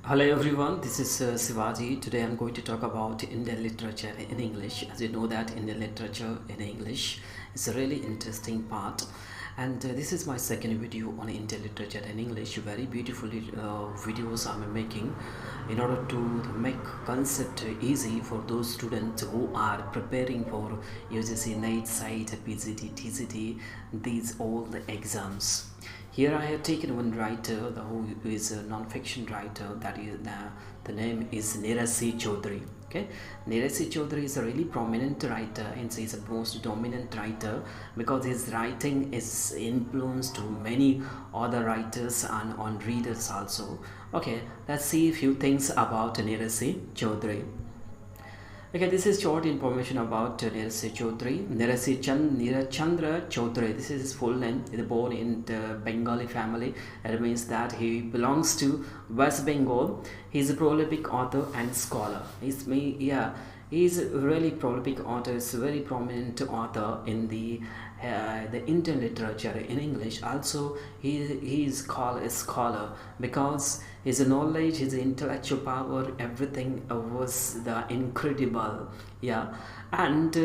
Hello everyone, this is Sivaji. Today I'm going to talk about Indian literature in English. As you know that Indian literature in English is a really interesting part, and this is my second video on Indian literature in English. Very beautifully videos I'm making in order to make concept easy for those students who are preparing for UGC, NET, SIT, PGT, TCT, these all the exams. Here I have taken one writer who is a non-fiction writer. That is the name is Nirad Chaudhuri. Okay, Nirad Chaudhuri is a really prominent writer and is a most dominant writer because his writing is influenced to many other writers and on readers also. Okay, let's see a few things about Nirad Chaudhuri. Okay, this is short information about Nirad Chaudhuri. Nirad Chandra Chaudhuri. This is his full name. He is born in the Bengali family. It means that he belongs to West Bengal. He is a prolific author and scholar. He is a really prolific author. He's a very prominent author in the Indian literature in English. Also, he is called a scholar because his knowledge, his intellectual power, everything was the incredible. Yeah, and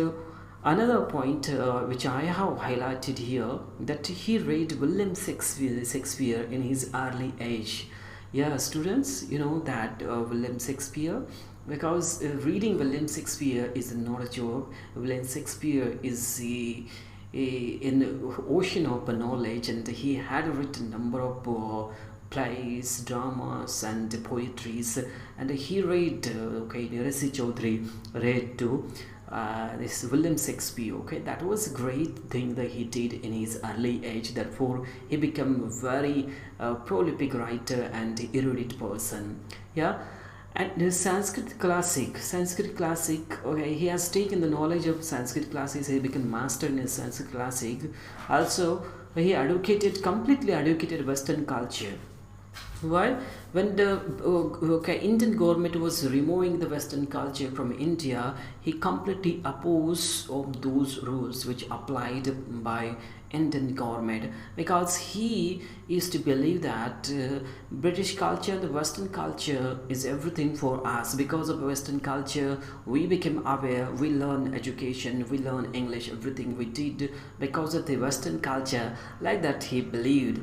another point which I have highlighted here, that he read William Shakespeare in his early age. Yeah, students, you know that William Shakespeare, because reading William Shakespeare is not a joke. William Shakespeare is in the ocean of knowledge, and he had written number of plays, dramas, and poetries, and he read. Nirad Chaudhuri read to this William Shakespeare. Okay, that was a great thing that he did in his early age. Therefore, he became a very prolific writer and erudite person. Yeah, and the Sanskrit classic, okay, he has taken the knowledge of Sanskrit classics, he became master in his Sanskrit classic. Also, he completely educated Western culture. Why? When the Indian government was removing the Western culture from India, he completely opposed of those rules which applied by Indian government, because he used to believe that British culture, the Western culture is everything for us. Because of Western culture, we became aware, we learn education, we learn English, everything we did because of the Western culture. Like that he believed.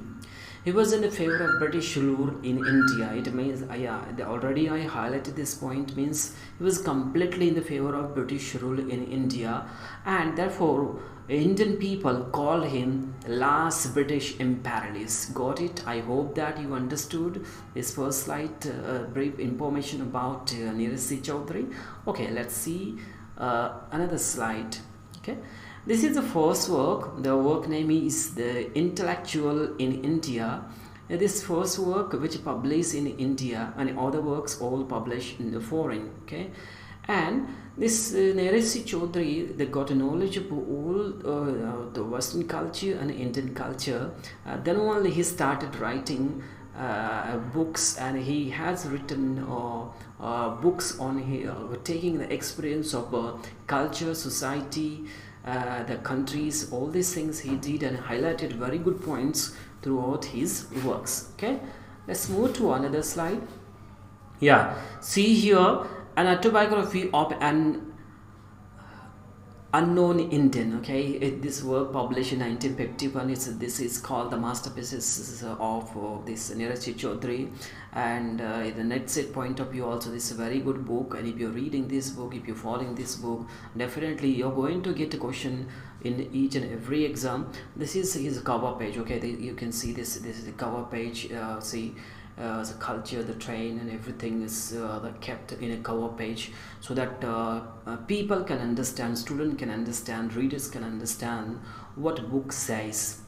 He was in favor of British rule in India. It means, already I highlighted this point, means he was completely in the favor of British rule in India, and therefore Indian people call him last British imperialist. Got it? I hope that you understood this first slide, brief information about Nirad Chaudhuri. Okay, let's see another slide. Okay, this is the first work. The work name is The Intellectual in India. This first work which published in India, and other works all published in the foreign. Okay, and this Nirad Chaudhuri, they got a knowledge of all the Western culture and Indian culture. Then only he started writing books, and he has written books on taking the experience of culture, society, the countries, all these things he did and highlighted very good points throughout his works. Okay, let's move to another slide. Yeah, see here an autobiography of an unknown Indian. Okay, this work published in 1951. This is called the masterpieces of this Nirad Chaudhuri, and in the next set point of view also, this is a very good book. And if you're reading this book, if you're following this book, definitely you're going to get a question in each and every exam. This is his cover page. Okay, you can see this is the cover page. See, the culture, the train, and everything is kept in a cover page, so that people can understand, student can understand, readers can understand what book says.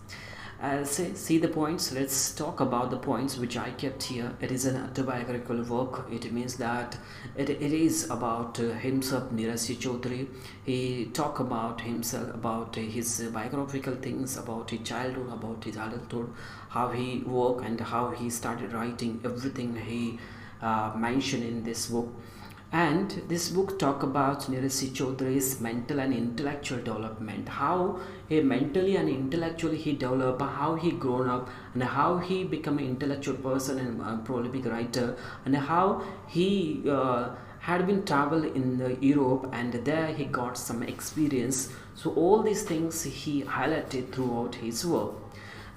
See the points. Let's talk about the points which I kept here. It is an autobiographical work. It means that it is about himself, Nirad Chaudhuri. He talk about himself, about his biographical things, about his childhood, about his adulthood, how he worked and how he started writing, everything he mentioned in this book. And this book talk about Nirad Chaudhuri's mental and intellectual development, how he mentally and intellectually he developed, how he grown up, and how he become an intellectual person and prolific writer, and how he had been travel in Europe, and there he got some experience. So all these things he highlighted throughout his work.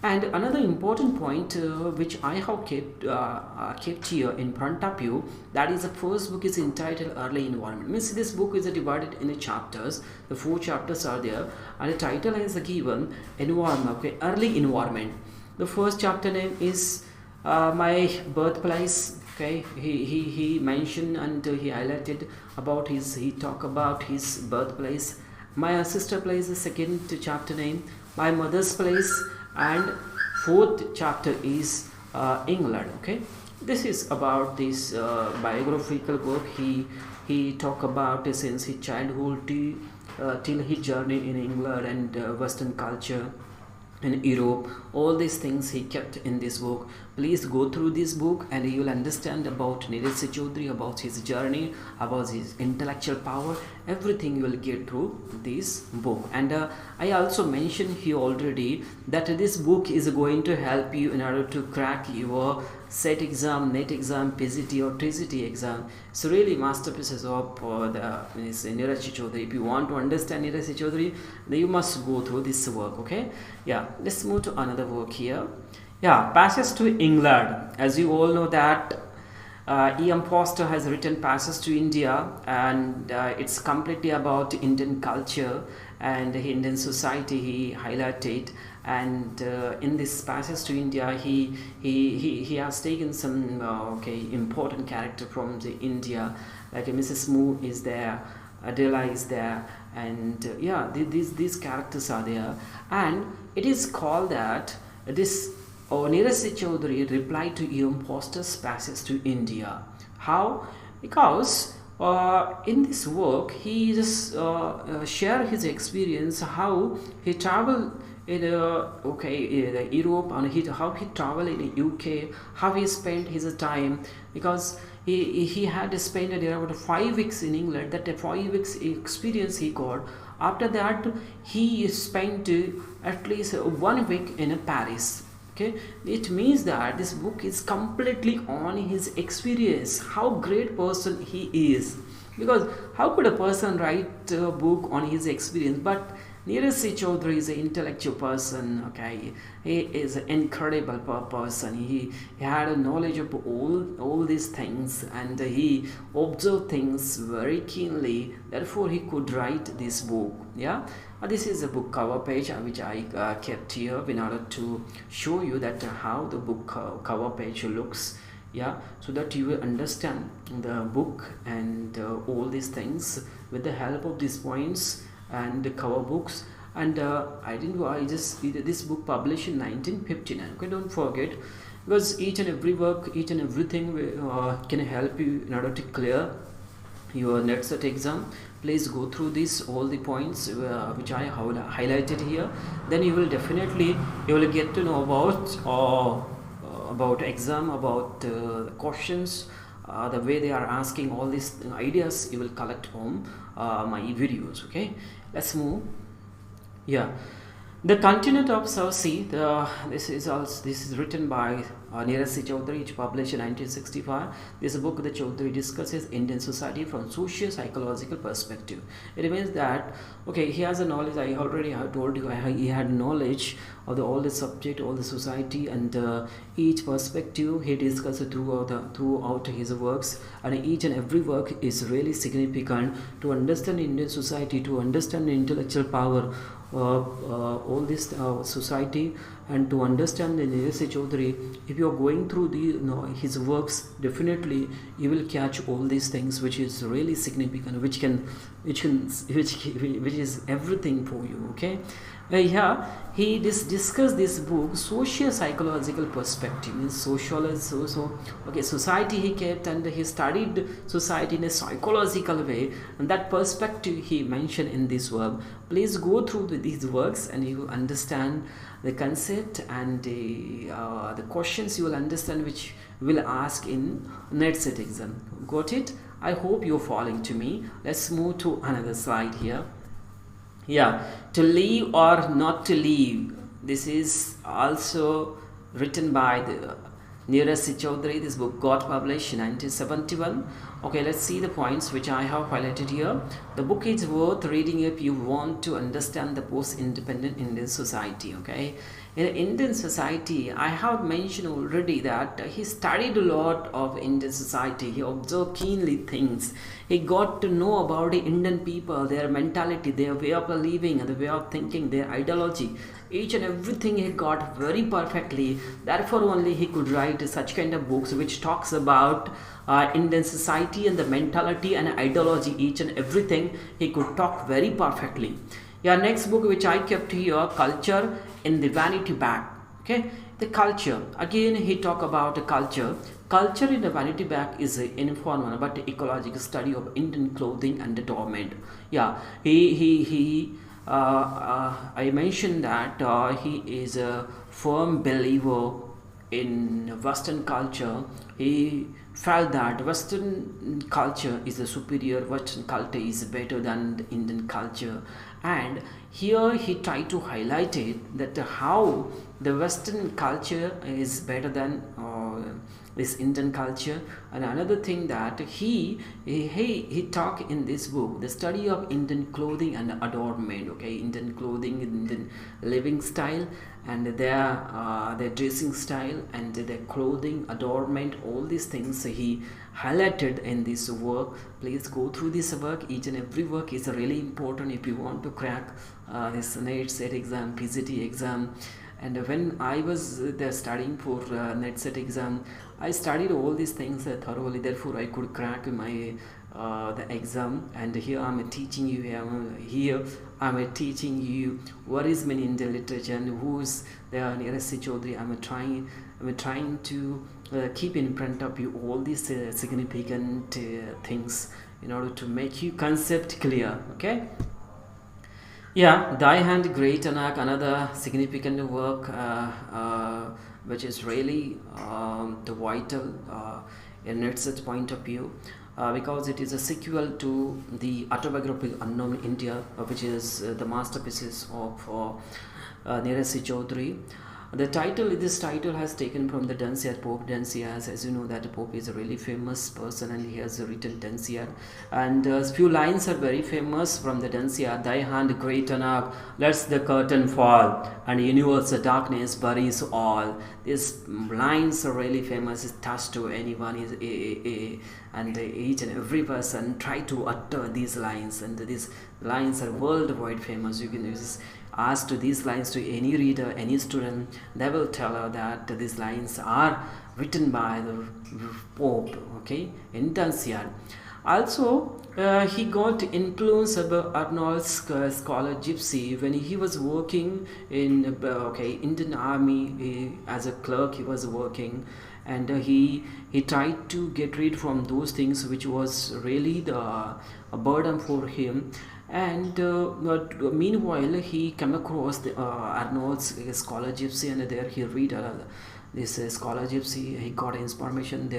And another important point which I have kept here in front of you, that is the first book is entitled Early Environment. Means this book is divided in chapters. The 4 chapters are there, and the title is given Environment. Okay, Early Environment. The first chapter name is My Birthplace. Okay, he mentioned and he highlighted about he talked about his birthplace. My sister place, the second chapter name, My Mother's Place, and fourth chapter is England. Okay, this is about this biographical book. He talk about since his childhood till his journey in England and Western culture in Europe. All these things he kept in this book. Please go through this book and you will understand about Nirad Chaudhuri, about his journey, about his intellectual power. Everything you will get through this book. And I also mentioned here already that this book is going to help you in order to crack your SET exam, NET exam, PGT or TCT exam. It's really masterpieces of Nirad Chaudhuri. If you want to understand Nirad Chaudhuri, then you must go through this work. Okay, yeah, let's move to another work here. Yeah, Passage to England. As you all know that E.M. Foster has written Passage to India, and it's completely about Indian culture and Indian society he highlighted. And in this Passage to India, he has taken some important character from the India, like Mrs. Moo is there, Adela is there, and these characters are there. And it is called that this Nirad Chaudhuri replied to E.M. Foster's Passage to India. How? Because in this work he just share his experience, how he traveled in Europe, and how he traveled in UK, how he spent his time, because he had spent about 5 weeks in England. That 5 weeks experience he got. After that he spent at least 1 week in Paris. Okay, it means that this book is completely on his experience, how great person he is. Because how could a person write a book on his experience? But Nirad Chaudhuri is an intellectual person. Okay, he is an incredible person. He had a knowledge of all these things, and he observed things very keenly. Therefore, he could write this book. Yeah. This is a book cover page which I kept here in order to show you that how the book cover page looks. Yeah, so that you will understand the book and all these things with the help of these points and the cover books. And I just this book published in 1959. Okay, don't forget, because each and every work, each and everything can help you in order to clear your NET exam. Please go through this all the points which I have highlighted here. Then you will definitely get to know about exam, about questions, the way they are asking, all these ideas you will collect from my videos. Okay, let's move. Yeah, the continent of South Sea. This is written by Nirad Chaudhuri. It's published in 1965. This book, the Chaudhuri discusses Indian society from socio-psychological perspective. It means that he has a knowledge. I already have told you he had knowledge of all the subject, all the society, and each perspective he discussed throughout his works. And each and every work is really significant to understand Indian society, to understand the intellectual power all this society, and to understand the Nirad Chaudhuri. If you are going through his works, definitely you will catch all these things which is really significant, which is everything for you. Okay, he discussed this book socio-psychological perspective, means society he kept, and he studied society in a psychological way, and that perspective he mentioned in this work. Please go through these works and you will understand the concept and the questions you will understand which will ask in NET exam. Got it? I hope you're following to me. Let's move to another slide here. Yeah, to leave or not to leave. This is also written by the Nirad Chaudhuri. This book got published in 1971. Okay, let's see the points which I have highlighted here. The book is worth reading if you want to understand the post-independent Indian society. Okay, in Indian society, I have mentioned already that he studied a lot of Indian society. He observed keenly things. He got to know about the Indian people, their mentality, their way of living, and the way of thinking, their ideology. Each and everything he got very perfectly. Therefore, only he could write such kind of books which talks about Indian society and the mentality and ideology. Each and everything he could talk very perfectly. Yeah, next book which I kept here, Culture in the Vanity Bag. Okay, the culture. Again, he talk about the culture. Culture in the vanity bag is an informal but ecological study of Indian clothing and adornment. Yeah, I mentioned that he is a firm believer in Western culture. He felt that Western culture is a superior, Western culture is better than the Indian culture. And here he tried to highlight it that how the Western culture is better than this Indian culture. And another thing that he talked in this book, the study of Indian clothing and adornment. Okay, Indian clothing, Indian living style, and their dressing style and their clothing, adornment, all these things he highlighted in this work. Please go through this work. Each and every work is really important if you want to crack this NET set exam, PGT exam. And when I was there studying for NET set exam, I studied all these things thoroughly. Therefore, I could crack my the exam. And here I'm teaching you. Here I'm teaching you what is mean Indian literature and who's the Nirad Chaudhuri. I'm trying to keep in front of you all these significant things in order to make you concept clear. Okay. Yeah, Thy Hand Great Anak, another significant work which is really the vital in its point of view, because it is a sequel to the autobiography Unknown India, which is the masterpieces of Nirad Chaudhuri. This title has taken from the Dansiyar Pope. Dansiyar, as you know, that the Pope is a really famous person and he has written Dansiyar. And a few lines are very famous from the Dansiyar. Thy hand great enough, lets the curtain fall, and universal darkness buries all. These lines are really famous. It's touched to anyone. And each and every person try to utter these lines, and these lines are worldwide famous. You can use ask these lines to any reader, any student, they will tell her that these lines are written by the Pope, okay, in Dansiyar. Also, he got influence of Arnold's scholar Gypsy when he was working in Indian Army as a clerk. He was working, and he tried to get rid from those things which was really a burden for him. And meanwhile he came across the Arnold's scholar Gypsy, and there he read this scholar Gypsy. He got information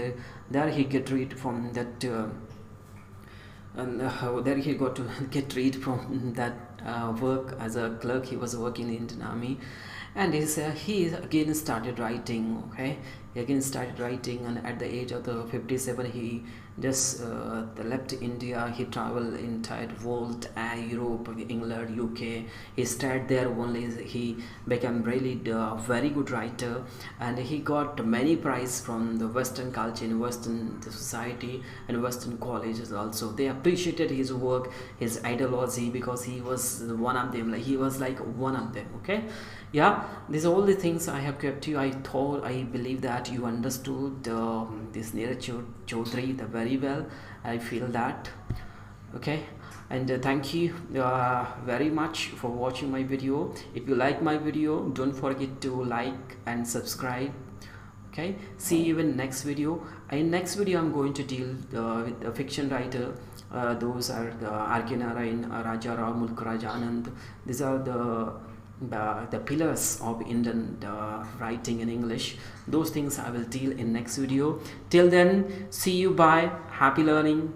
there he get rid from that and there he got to get rid from that work as a clerk. He was working in the Indian Army, and he again started writing. Okay, he again started writing, and at the age of 57 he just left India. He traveled entire world, Europe, England, UK. He stayed there only. He became really very good writer, and he got many prizes from the Western culture, in Western society and Western colleges also. They appreciated his work, his ideology, because he was one of them. He was like one of them. Okay, yeah, these are all the things I have kept you. I believe that you understood this Nirad Chaudhuri very well. I feel that. Okay, and thank you very much for watching my video. If you like my video, don't forget to like and subscribe. Okay, see you in next video. In next video I'm going to deal with a fiction writer. Those are the R.K. Narayan, Raja Ram, Mulk Raj Anand. These are the pillars of Indian writing in English. Those things I will deal in next video. Till then, see you. Bye. Happy learning.